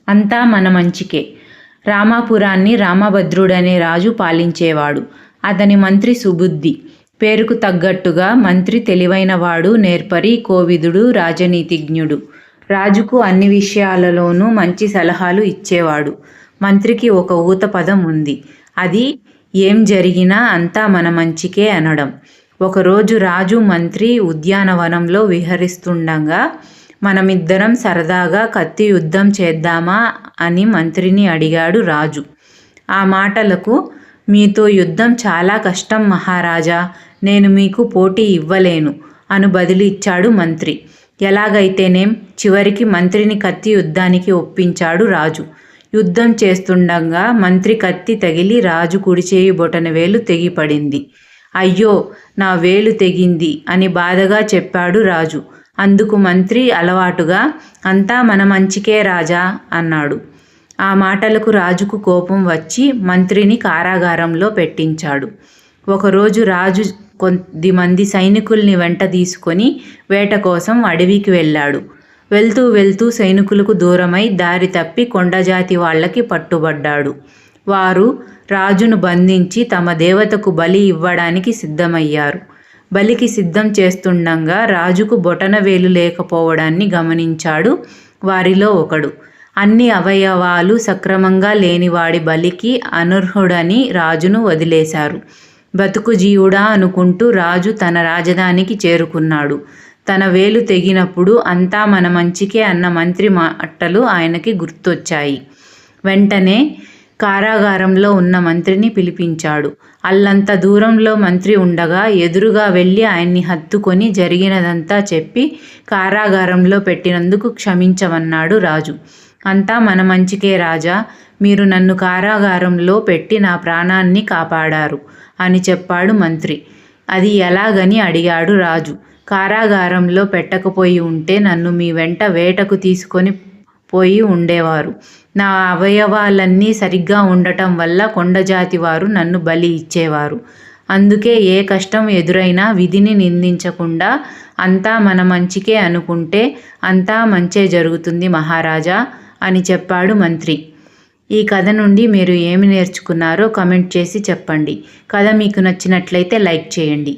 అంతా మన మంచికే. రామాపురాన్ని రామభద్రుడనే రాజు పాలించేవాడు. అతని మంత్రి సుబుద్ధి. పేరుకు తగ్గట్టుగా మంత్రి తెలివైనవాడు, నేర్పరి, కోవిదుడు, రాజనీతిజ్ఞుడు. రాజుకు అన్ని విషయాలలోనూ మంచి సలహాలు ఇచ్చేవాడు. మంత్రికి ఒక ఊతపదం ఉంది. అది ఏం జరిగినా అంతా మన మంచికే అనడం. ఒకరోజు రాజు, మంత్రి ఉద్యానవనంలో విహరిస్తుండగా మనమిద్దరం సరదాగా కత్తి యుద్ధం చేద్దామా అని మంత్రిని అడిగాడు రాజు. ఆ మాటలకు, మీతో యుద్ధం చాలా కష్టం మహారాజా, నేను మీకు పోటీ ఇవ్వలేను అను బదులు ఇచ్చాడు మంత్రి. ఎలాగైతేనేం చివరికి మంత్రిని కత్తి యుద్ధానికి ఒప్పించాడు రాజు. యుద్ధం చేస్తుండగా మంత్రి కత్తి తగిలి రాజు కుడిచేయి బొటనవేలు తెగిపడింది. అయ్యో, నా వేలు తెగింది అని బాధగా చెప్పాడు రాజు. అందుకు మంత్రి అలవాటుగా, అంతా మన మంచికే రాజా అన్నాడు. ఆ మాటలకు రాజుకు కోపం వచ్చి మంత్రిని కారాగారంలో పెట్టించాడు. ఒకరోజు రాజు కొద్దిమంది సైనికుల్ని వెంట తీసుకొని వేట కోసం అడవికి వెళ్ళాడు. వెళ్తూ వెళ్తూ సైనికులకు దూరమై దారి తప్పి కొండజాతి వాళ్ళకి పట్టుబడ్డాడు. వారు రాజును బంధించి తమ దేవతకు బలి ఇవ్వడానికి సిద్ధమయ్యారు. బలికి సిద్ధం చేస్తుండగా రాజుకు బొటనవేలు లేకపోవడాన్ని గమనించాడు వారిలో ఒకడు. అన్ని అవయవాలు సక్రమంగా లేనివాడి బలికి అనర్హుడని రాజును వదిలేశారు. బతుకు జీవుడా అనుకుంటూ రాజు తన రాజధానికి చేరుకున్నాడు. తన వేలు తెగినప్పుడు అంతా మన మంచికే అన్న మంత్రి మాటలు ఆయనకి గుర్తొచ్చాయి. వెంటనే కారాగారంలో ఉన్న మంత్రిని పిలిపించాడు. అల్లంత దూరంలో మంత్రి ఉండగా ఎదురుగా వెళ్ళి ఆయన్ని హత్తుకొని జరిగినదంతా చెప్పి కారాగారంలో పెట్టినందుకు క్షమించమన్నాడు రాజు. అంతా మన మంచికే రాజా, మీరు నన్ను కారాగారంలో పెట్టి నా ప్రాణాన్ని కాపాడారు అని చెప్పాడు మంత్రి. అది ఎలాగని అడిగాడు రాజు. కారాగారంలో పెట్టకపోయి ఉంటే నన్ను మీ వెంట వేటకు తీసుకొని పోయి ఉండేవారు. నా అవయవాలన్నీ సరిగ్గా ఉండటం వల్ల కొండజాతి వారు నన్ను బలి ఇచ్చేవారు. అందుకే ఏ కష్టం ఎదురైనా విధిని నిందించకుండా అంతా మన మంచికే అనుకుంటే అంతా మంచే జరుగుతుంది మహారాజా అని చెప్పాడు మంత్రి. ఈ కథ నుండి మీరు ఏమి నేర్చుకున్నారో కామెంట్ చేసి చెప్పండి. కథ మీకు నచ్చినట్లయితే లైక్ చేయండి.